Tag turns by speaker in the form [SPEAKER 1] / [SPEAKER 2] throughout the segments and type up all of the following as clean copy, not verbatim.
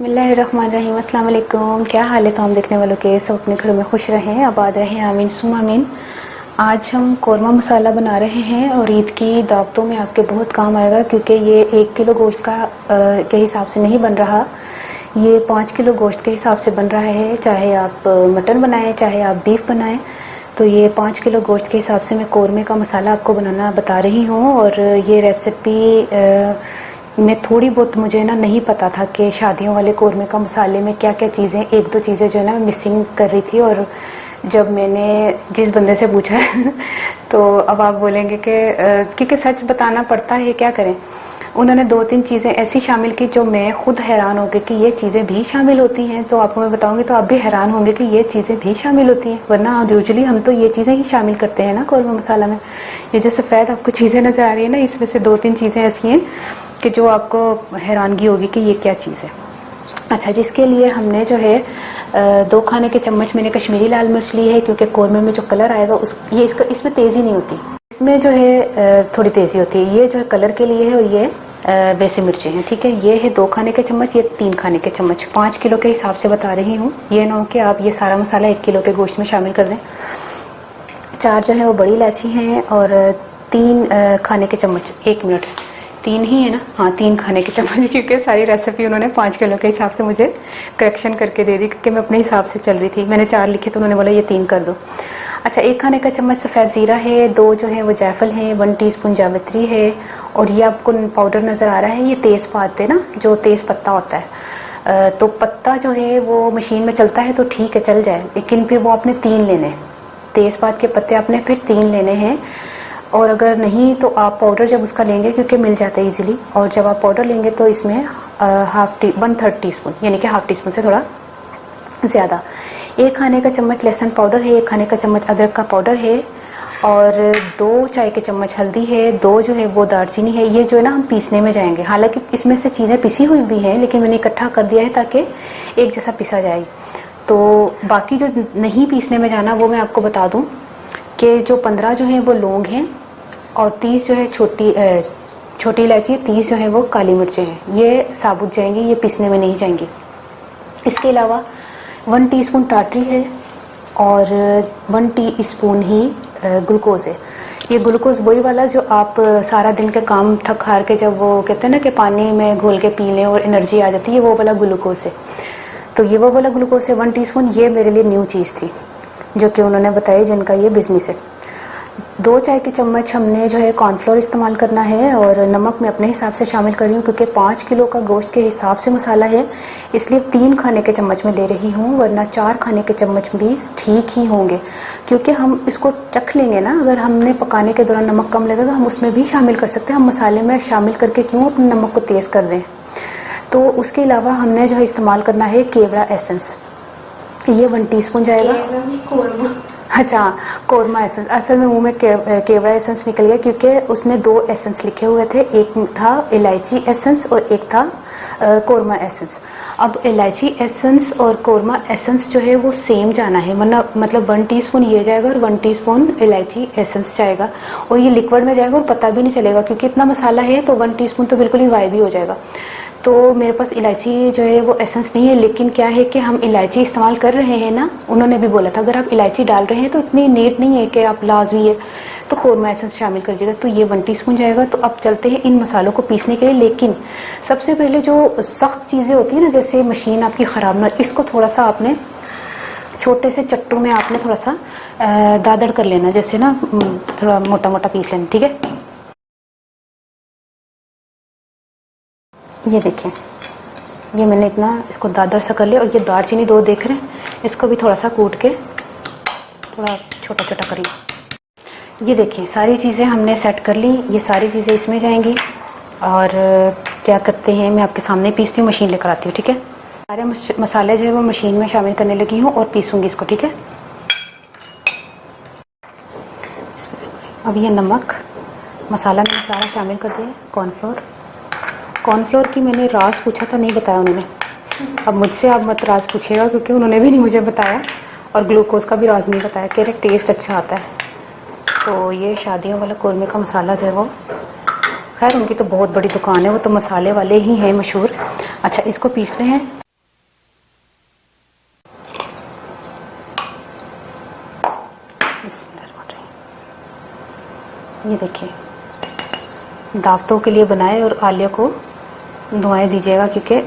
[SPEAKER 1] बिस्मिल्लाहिर्रहमानिर्रहीम। अस्सलाम वालेकुम। क्या हाल है तमाम देखने वालों के? सब अपने घरों में खुश रहें, आबाद रहें, आमीन सुम्मा आमीन। आज हम कौरमा मसाला बना रहे हैं और ईद की दावतों में आपके बहुत काम आएगा, क्योंकि ये 1 किलो गोश्त के हिसाब से नहीं बन रहा, ये 5 किलो गोश्त के हिसाब से बन रहा है। चाहे आप मटन बनाएं, चाहे आप बीफ बनाएं, तो ये 5 किलो गोश्त के हिसाब से मैं कौरमे का मसाला आपको बनाना बता रही हूँ। और ये रेसिपी मैं थोड़ी बहुत मुझे ना नहीं पता था कि शादियों वाले कौरमे का मसाले में क्या क्या चीज़ें, एक दो चीज़ें जो है ना मिसिंग कर रही थी। और जब मैंने जिस बंदे से पूछा तो अब आप बोलेंगे कि क्योंकि सच बताना पड़ता है, क्या करें। उन्होंने 2-3 चीज़ें ऐसी शामिल की जो मैं खुद हैरान हो गई कि ये चीज़ें भी शामिल होती हैं। तो आपको मैं बताऊंगी तो आप भी हैरान होंगे कि ये चीज़ें भी शामिल होती हैं, वरना यूजुअली हम तो ये चीज़ें ही शामिल करते हैं ना कौरमा मसाला में। ये जो सफ़ेद आपको चीज़ें नज़र आ रही है ना, इसमें से 2-3 चीज़ें ऐसी हैं कि जो आपको हैरानगी होगी कि ये क्या चीज़ है। अच्छा, जिसके लिए हमने जो है 2 खाने के चम्मच मैंने कश्मीरी लाल मिर्च ली है, क्योंकि कौरमे में जो कलर आएगा इसमें तेज़ी नहीं होती, इसमें जो है थोड़ी तेज़ी होती है। ये जो है कलर के लिए है और ये वैसे मिर्चें हैं, ठीक है। ये है 2 खाने के चम्मच, ये 3 खाने के चम्मच, 5 किलो के हिसाब से बता रही हूँ। ये ना हो कि आप ये सारा मसाला 1 किलो के गोश्त में शामिल कर दें। 4 जो है वो बड़ी इलायची हैं और 3 खाने के चम्मच, 1 मिनट, 3 ही है ना, हाँ 3 खाने के चम्मच, क्योंकि सारी रेसिपी उन्होंने 5 किलो के हिसाब से मुझे करेक्शन करके दे दी, क्योंकि मैं अपने हिसाब से चल रही थी। मैंने 4 लिखे तो उन्होंने बोला ये 3 कर दो। अच्छा, 1 खाने का चम्मच सफ़ेद ज़ीरा है, 2 जो है वो जायफल है, 1 टीस्पून जावित्री है, और ये आपको पाउडर नज़र आ रहा है, ये तेज़ पात है ना, जो तेज़ पत्ता होता है। तो पत्ता जो है वो मशीन में चलता है तो ठीक है, चल जाए, लेकिन फिर वो आपने 3 लेने हैं, तेज़ पात के पत्ते आपने फिर 3 लेने हैं। और अगर नहीं तो आप पाउडर जब उसका लेंगे, क्योंकि मिल जाता है इजीली, और जब आप पाउडर लेंगे तो इसमें 1/3 टीस्पून, यानी कि हाफ टीस्पून से थोड़ा ज़्यादा। 1 खाने का चम्मच लहसुन पाउडर है, 1 खाने का चम्मच अदरक का पाउडर है, और 2 चाय के चम्मच हल्दी है, 2 जो है वो दालचीनी है। ये जो है ना हम पीसने में जाएंगे, हालांकि इसमें से चीज़ें पिसी हुई भी हैं, लेकिन मैंने इकट्ठा कर दिया है ताकि एक जैसा पिसा जाए। तो बाकी जो नहीं पीसने में जाना वो मैं आपको बता दूं कि जो 15 जो है वो लौंग हैं, और 30 जो है छोटी इलायची, 30 जो है वो काली मिर्चें हैं। ये साबुत जाएंगी, ये पीसने में नहीं जाएंगी। इसके अलावा 1 टीस्पून टाटरी है और 1 टीस्पून ही ग्लूकोज है। ये ग्लूकोज वही वाला जो आप सारा दिन के काम थक हार के जब वो कहते हैं ना कि पानी में घोल के पी लें और एनर्जी आ जाती है, वो वाला ग्लूकोज है। तो ये वो वाला ग्लूकोज है 1 टीस्पून। ये मेरे लिए न्यू चीज़ थी जो कि उन्होंने बताई, जिनका ये बिजनेस है। 2 चाय के चम्मच हमने जो है कॉर्नफ्लोर इस्तेमाल करना है, और नमक मैं अपने हिसाब से शामिल कर रही हूँ, क्योंकि 5 किलो का गोश्त के हिसाब से मसाला है, इसलिए 3 खाने के चम्मच में ले रही हूँ, वरना 4 खाने के चम्मच भी ठीक ही होंगे, क्योंकि हम इसको चख लेंगे ना। अगर हमने पकाने के दौरान नमक कम लगेगा, हम उसमें भी शामिल कर सकते हैं। हम मसाले में शामिल करके क्यों अपने नमक को तेज़ कर दें। तो उसके अलावा हमने जो है इस्तेमाल करना है केवड़ा एसेंस, ये 1 टीस्पून जाएगा। अच्छा, कौरमा एसेंस, असल में मुंह में केवड़ा एसेंस निकल गया, क्योंकि उसने 2 एसेंस लिखे हुए थे, एक था इलायची एसेंस और एक था कौरमा एसेंस। अब इलायची एसेंस और कौरमा एसेंस जो है वो सेम जाना है, मतलब 1 टीस्पून ये जाएगा और 1 टीस्पून इलायची एसेंस जाएगा, और ये लिक्विड में जाएगा और पता भी नहीं चलेगा, क्योंकि इतना मसाला है तो 1 टीस्पून तो बिल्कुल ही गायब ही हो जाएगा। तो मेरे पास इलायची जो है वो एसेंस नहीं है, लेकिन क्या है कि हम इलायची इस्तेमाल कर रहे हैं ना, उन्होंने भी बोला था अगर आप इलायची डाल रहे हैं तो इतनी नीड नहीं है कि आप लाजमी है तो कौरमा एसेंस शामिल करिएगा। तो ये 1 टीस्पून जाएगा। तो अब चलते हैं इन मसालों को पीसने के लिए, लेकिन सबसे पहले जो सख्त चीज़ें होती है ना, जैसे मशीन आपकी ख़राब ना, इसको थोड़ा सा आपने छोटे से चट्टू में आपने थोड़ा सा दादड़ कर लेना, जैसे ना थोड़ा मोटा मोटा पीस लेना, ठीक है। ये देखिए, ये मैंने इतना इसको दादर सा कर लिया, और ये दालचीनी 2 देख रहे हैं, इसको भी थोड़ा सा कूट के थोड़ा छोटा छोटा कर लिया। ये देखिए सारी चीज़ें हमने सेट कर ली, ये सारी चीज़ें इसमें जाएंगी। और क्या करते हैं, मैं आपके सामने पीसती हूँ, मशीन लेकर आती हूँ, ठीक है। सारे मसाले जो है वो मशीन में शामिल करने लगी हूँ और पीसूँगी इसको, ठीक है। अब ये नमक मसाला मैंने सारा शामिल कर दिया। कॉर्नफ्लोर की मैंने राज पूछा था, नहीं बताया उन्होंने। अब मुझसे आप मत राज पूछिएगा, क्योंकि उन्होंने भी नहीं मुझे बताया, और ग्लूकोज का भी राज नहीं बताया, कह रहे टेस्ट अच्छा आता है। तो ये शादियों वाला कौरमे का मसाला जो है वो, खैर उनकी तो बहुत बड़ी दुकान है, वो तो मसाले वाले ही हैं मशहूर। अच्छा, इसको पीसते हैं। ये देखिए, दावतों के लिए बनाए और आलिया को दुआएं दीजिएगा, क्योंकि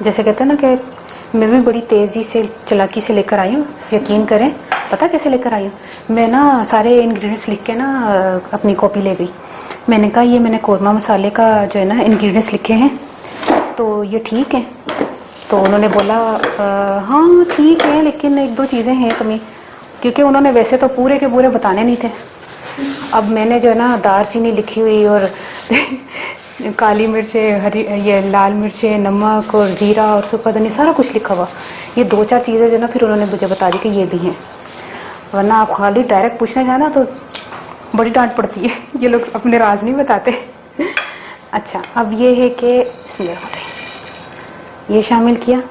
[SPEAKER 1] जैसे कहते हैं ना कि मैं भी बड़ी तेज़ी से चालाकी से लेकर आई हूँ। यकीन करें, पता कैसे लेकर आई हूँ? मैं ना सारे इंग्रेडिएंट्स लिख के ना अपनी कॉपी ले गई। मैंने कहा ये मैंने कोरमा मसाले का जो है ना इंग्रेडिएंट्स लिखे हैं, तो ये ठीक है? तो उन्होंने बोला हाँ ठीक है, लेकिन एक दो चीज़ें हैं कमी, क्योंकि उन्होंने वैसे तो पूरे के पूरे बताने नहीं थे। अब मैंने जो है ना दालचीनी लिखी हुई और काली मिर्चें, हरी ये लाल मिर्चें, नमक और ज़ीरा और सूखा धनिया सारा कुछ लिखा हुआ। ये दो चार चीज़ें जो ना फिर उन्होंने मुझे बता दी कि ये भी हैं, वरना आप खाली डायरेक्ट पूछने जाना तो बड़ी डांट पड़ती है। ये लोग अपने राज नहीं बताते। अच्छा, अब ये है कि इसमें ये शामिल किया,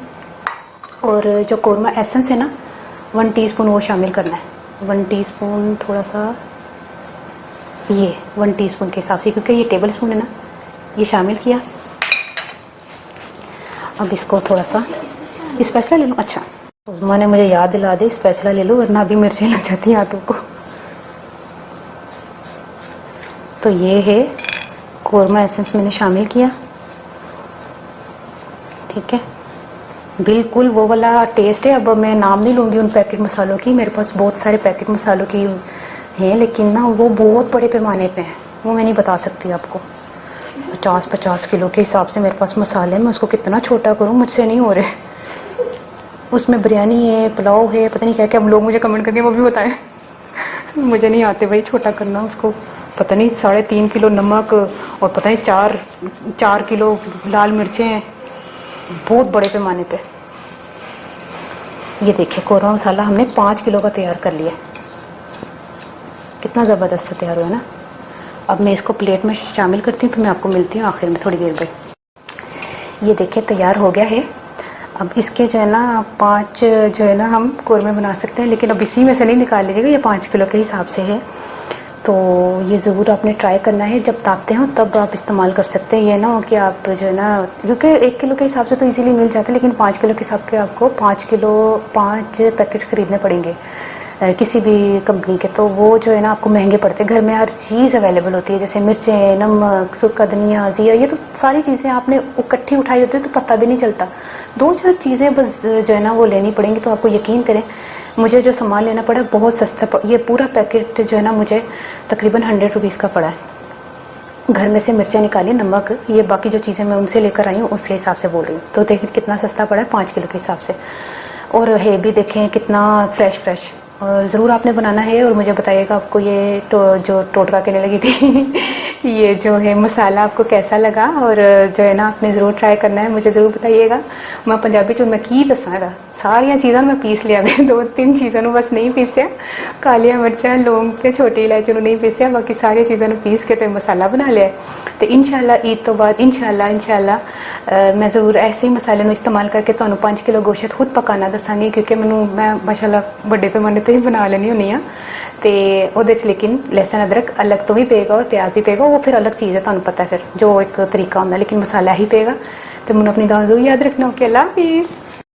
[SPEAKER 1] और जो कोरमा एसेंस है ना 1 टीस्पून वो शामिल करना है। 1 टीस्पून, थोड़ा सा ये 1 टीस्पून के हिसाब से, क्योंकि ये टेबल स्पून है ना, ये शामिल किया। अब इसको थोड़ा सा स्पैचुला ले लूँ। अच्छा, उस्मा ने मुझे याद दिला दी स्पैचुला ले लो, वरना अभी मिर्चें लग जाती हैं हाथों को। तो ये है कोरमा एसेंस मैंने शामिल किया, ठीक है, बिल्कुल वो वाला टेस्ट है। अब मैं नाम नहीं लूँगी उन पैकेट मसालों की, मेरे पास बहुत सारे पैकेट मसालों की हैं, लेकिन ना वो बहुत बड़े पैमाने पे हैं, वो मैं नहीं बता सकती आपको। 50-50 किलो के हिसाब से मेरे पास मसाले, मैं उसको कितना छोटा करूँ, मुझसे नहीं हो रहे। उसमें बिरयानी है, पुलाव है, पता नहीं क्या क्या। अब लोग मुझे कमेंट करके वो भी बताएं। मुझे नहीं आते भाई छोटा करना उसको। पता नहीं 3.5 किलो नमक और पता नहीं 4 किलो लाल मिर्चें, बहुत बड़े पैमाने पे। ये देखिए कोरमा मसाला हमने 5 किलो का तैयार कर लिया, कितना ज़बरदस्त से तैयार हुआ ना। अब मैं इसको प्लेट में शामिल करती हूँ, फिर मैं आपको मिलती हूँ आखिर में थोड़ी देर में। ये देखिए तैयार हो गया है। अब इसके जो है ना 5 जो है ना हम कोरमे बना सकते हैं, लेकिन अब इसी में से नहीं निकाल लीजिएगा, ये 5 किलो के हिसाब से है। तो ये ज़रूर आपने ट्राई करना है, जब तापते हो तब आप इस्तेमाल कर सकते हैं। ये ना हो कि आप जो है ना, क्योंकि 1 किलो के हिसाब से तो इजीली मिल जाते हैं, लेकिन 5 किलो के हिसाब के आपको 5 पैकेट खरीदने पड़ेंगे किसी भी कंपनी के। तो वो जो है ना आपको महंगे पड़ते हैं। घर में हर चीज़ अवेलेबल होती है, जैसे मिर्चें, नमक, सूखा धनिया, ज़ीरा, ये तो सारी चीज़ें आपने इकट्ठी उठाई होती है तो पता भी नहीं चलता। 2-4 चीज़ें बस जो है ना वो लेनी पड़ेंगी। तो आपको यकीन करें, मुझे जो सामान लेना पड़ा बहुत सस्ता ये पूरा पैकेट जो है ना मुझे तकरीबन 100 रुपीज़ का पड़ा है। घर में से मिर्चें निकाली, नमक, ये बाकी जो चीज़ें मैं उनसे लेकर आई हूँ उसके हिसाब से बोल रही हूँ। तो देखिए कितना सस्ता पड़ा है 5 किलो के हिसाब से। और है भी देखें कितना फ्रेश। और ज़रूर आपने बनाना है और मुझे बताइएगा आपको ये जो टोटका कहने लगी थी ये जो है मसाला आपको कैसा लगा। और जो है ना आपने ज़रूर ट्राई करना है, मुझे ज़रूर बताइएगा। मैं पंजाबी चो मैं की दसा सारिया चीज़ों मैं पीस लिया, 2-3 चीज़ों बस नहीं पीसिया, कालिया मिर्चा, लौंग ते छोटी इलायची नहीं पीसिया, बाकी सारी चीज़ों पीस के तो मसाला बना लिया। तो इंशाल्लाह ईद तो बाद इंशाल्लाह मैं ज़रूर ऐसे ही मसाले इस्तेमाल करके तुहानू 5 किलो गोश्त खुद पकाना दसांगी, क्योंकि मैं माशाल्लाह बड़े पैमाने तो ही बना लेनी होनी आ। तो ਉਹਦੇ ਚ लेकिन लहसुन अदरक अलग तो भी पेगा और प्याज भी पेगा, वो फिर अलग चीज़ है, तुहानू पता है फिर जो एक तरीका होंगे, लेकिन मसाला ही पेगा। तो मैंने अपनी दुआ जरूर याद रखना। ओके, अल्लाह हाफिज़।